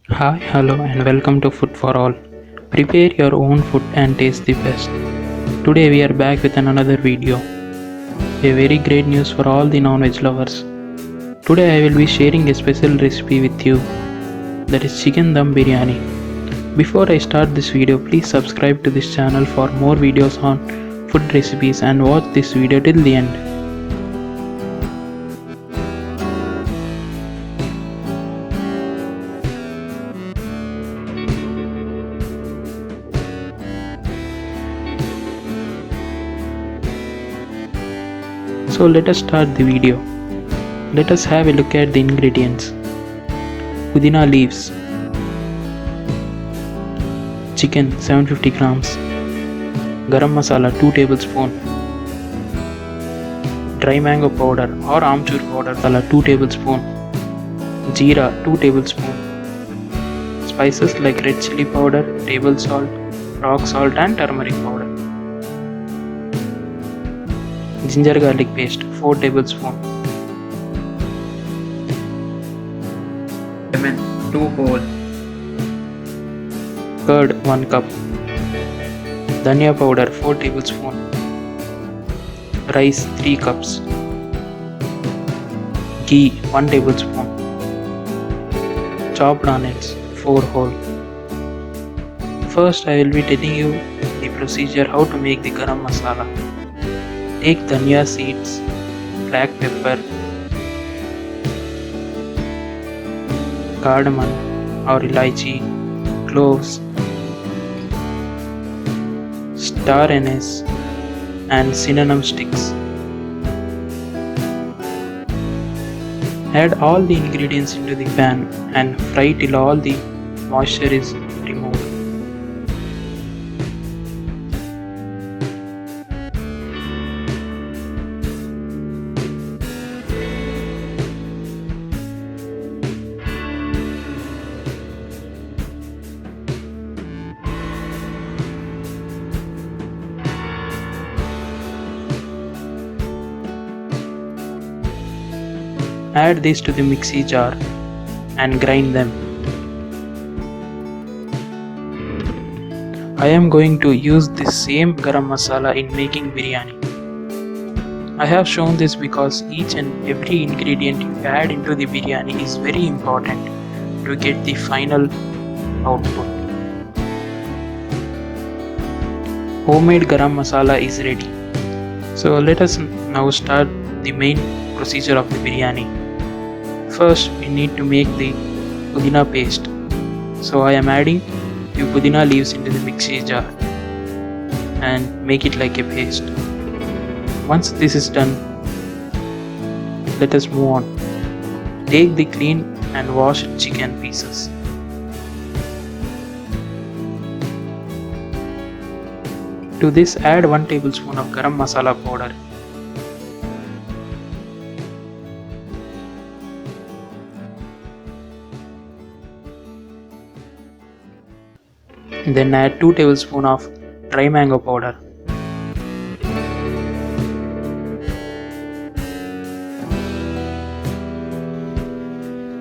Hi, hello, and welcome to Food for All. Prepare your own food and taste the best. Today we are back with another video. A very great news for all the non-veg lovers. Today I will be sharing a special recipe with you, that is chicken dum biryani. Before I start this video, please subscribe to this channel for more videos on food recipes and watch this video till the end. So let us start the video. Let us have a look at the ingredients. Pudina leaves, chicken 750 grams, garam masala 2 tablespoon, dry mango powder or amchur powder masala 2 tablespoon, jeera 2 tablespoon, spices like red chili powder, table salt, rock salt and turmeric powder, ginger garlic paste 4 tablespoon, lemon 2 whole, curd 1 cup, dhania powder 4 tablespoon, rice 3 cups, ghee 1 tablespoon, chopped onions 4 whole. First I will be telling you the procedure how to make the garam masala. Take dhania seeds, black pepper, cardamom or elaichi, cloves, star anise and cinnamon sticks. Add all the ingredients into the pan and fry till all the moisture is removed. Add this to the mixie jar and grind them. I am going to use this same garam masala in making biryani. I have shown this because each and every ingredient you add into the biryani is very important to get the final output. Homemade garam masala is ready. So let us now start the main procedure of the biryani. First we need to make the pudina paste. So I am adding few pudina leaves into the mixie jar and make it like a paste. Once this is done, let us move on. Take the clean and washed chicken pieces. To this add 1 tablespoon of garam masala powder. Then add 2 tablespoons of dry mango powder.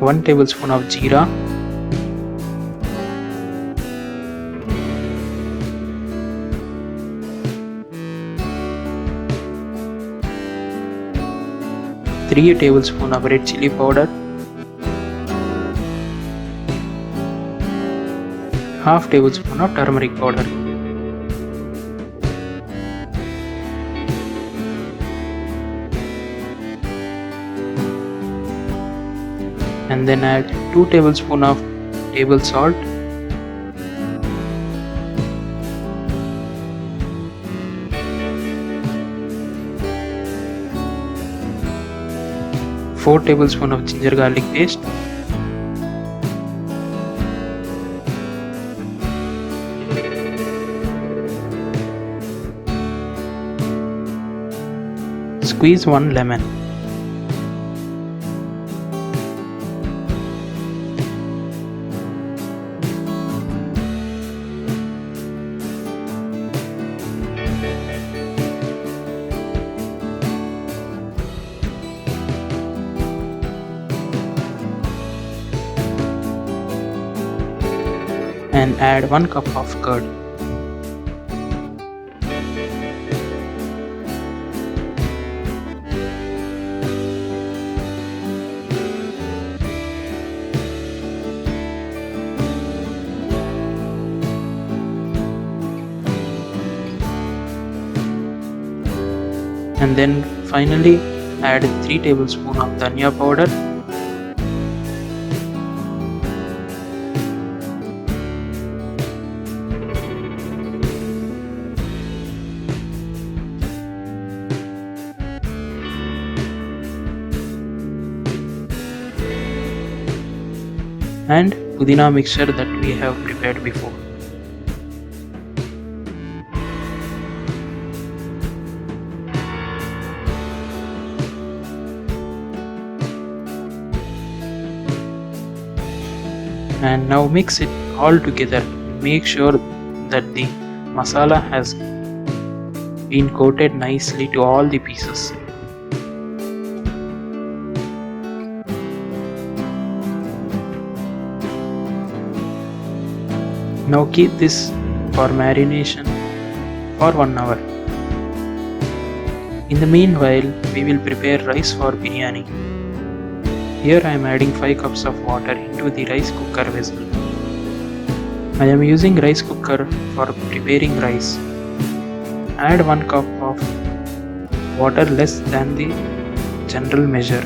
One tablespoon of jeera, three tablespoons of red chili powder, half tablespoon of turmeric powder. And then add 2 tablespoons of table salt, four tablespoons of ginger garlic paste, squeeze 1 lemon. and add 1 cup of curd. And then finally add 3 tablespoons of dhania powder and pudina mixture that we have prepared before. And now mix it all together. Make sure that the masala has been coated nicely to all the pieces. Now keep this for marination for 1 hour. In the meanwhile, we will prepare rice for biryani. Here I am adding 5 cups of water into the rice cooker vessel. I am using rice cooker for preparing rice. Add 1 cup of water less than the general measure.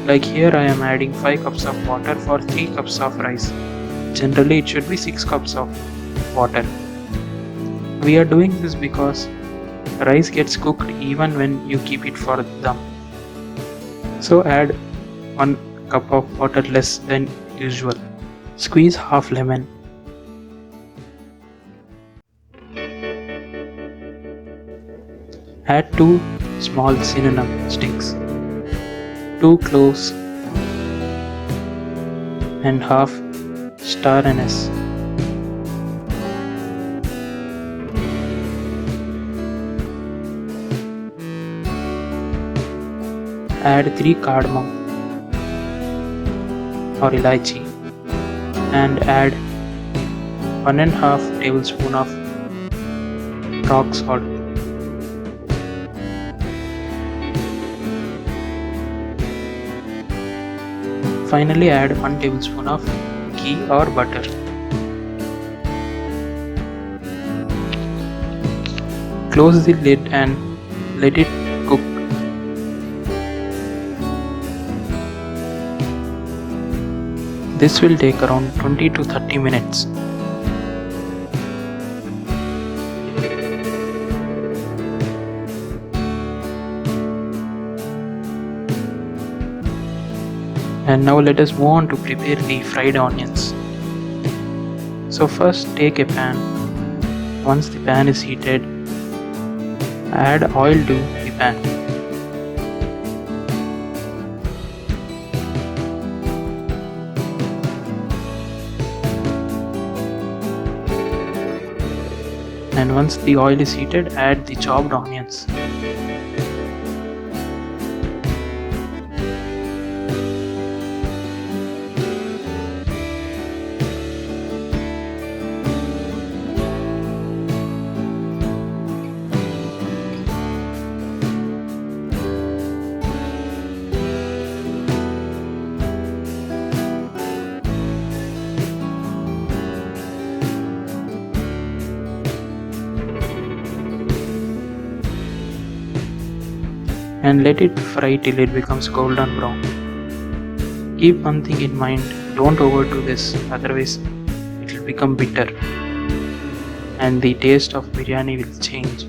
Like here I am adding 5 cups of water for 3 cups of rice. Generally it should be 6 cups of water. We are doing this because rice gets cooked even when you keep it for dum. So add 1 cup of water less than usual. Squeeze half lemon. Add 2 small cinnamon sticks, 2 cloves and half star anise. Add 3 cardamom or elaichi and add 1.5 tablespoon of rock salt. Finally add 1 tablespoon of ghee or butter. Close the lid and let it cook. This will take around 20 to 30 minutes. And now let us move on to prepare the fried onions. So first take a pan. Once the pan is heated, add oil to the pan. And once the oil is heated, add the chopped onions. And let it fry till it becomes golden brown. Keep one thing in mind, don't overdo this, otherwise it will become bitter and the taste of biryani will change.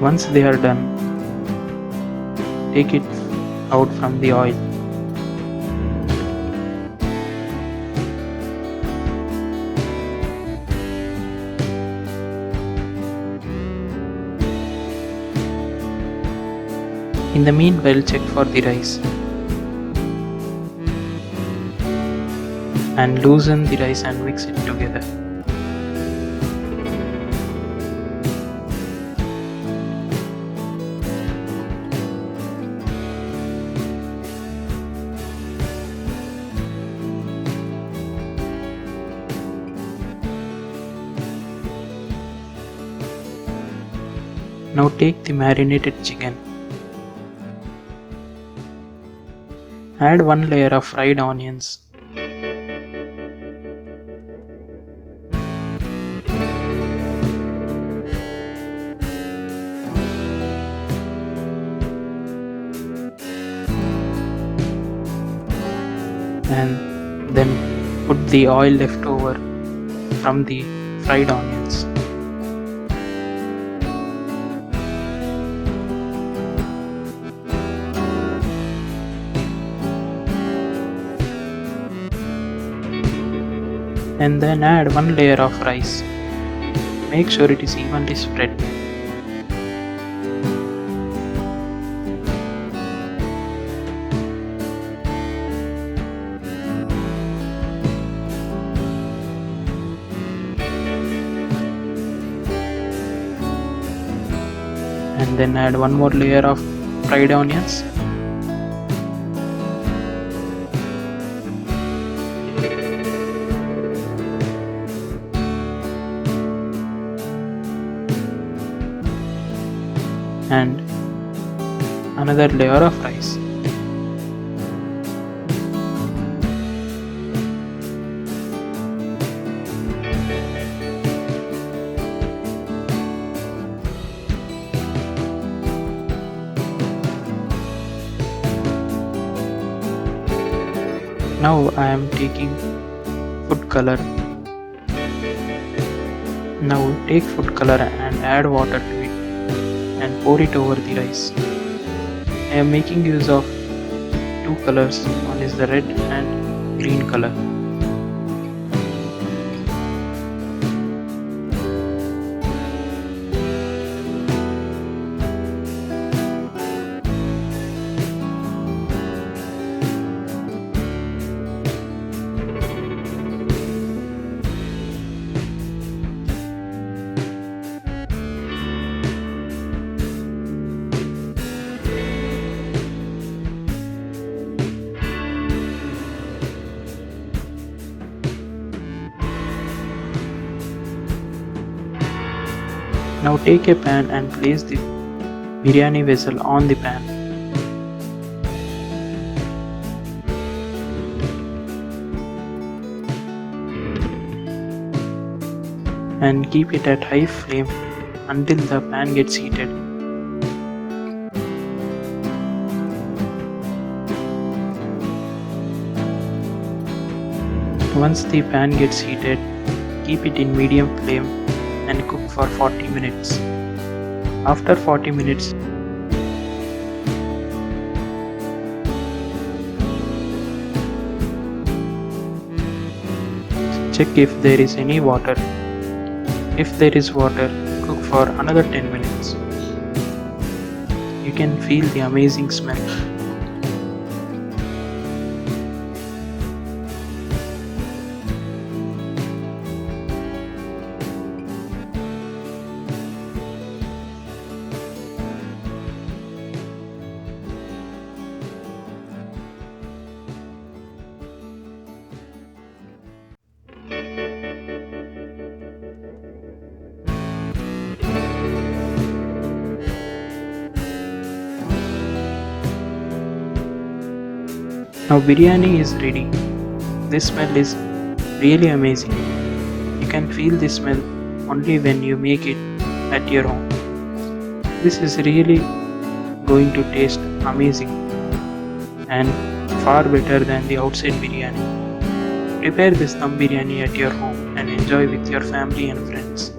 Once they are done, take it out from the oil. In the meanwhile, check for the rice and loosen the rice and mix it together. Now take the marinated chicken. Add one layer of fried onions. And then put the oil left over from the fried onions. And then add one layer of rice. Make sure it is evenly spread. And then add one more layer of fried onions. And another layer of rice. Now I am taking food color. Now take food color and add water to it and pour it over the rice. I am making use of two colors, one is the red and green color. Now take a pan and place the biryani vessel on the pan. And keep it at high flame until the pan gets heated. Once the pan gets heated, keep it in medium flame and cook for 40 minutes. After 40 minutes, check if there is any water. If there is water, cook for another 10 minutes. You can feel the amazing smell. Now biryani is ready. This smell is really amazing. You can feel the smell only when you make it at your home. This is really going to taste amazing and far better than the outside biryani. Prepare this dum biryani at your home and enjoy with your family and friends.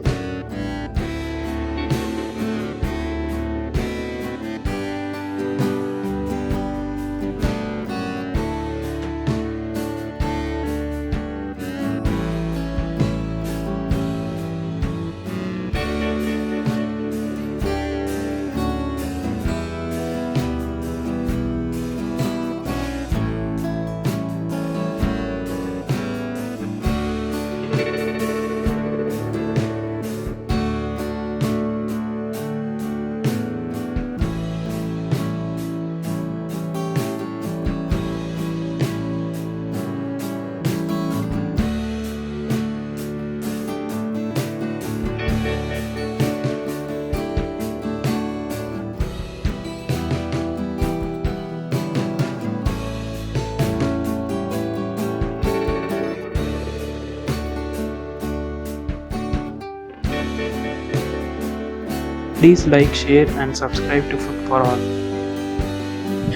Please like, share and subscribe to Food for All.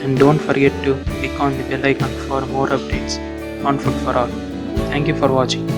And don't forget to click on the bell icon for more updates on Food for All. Thank you for watching.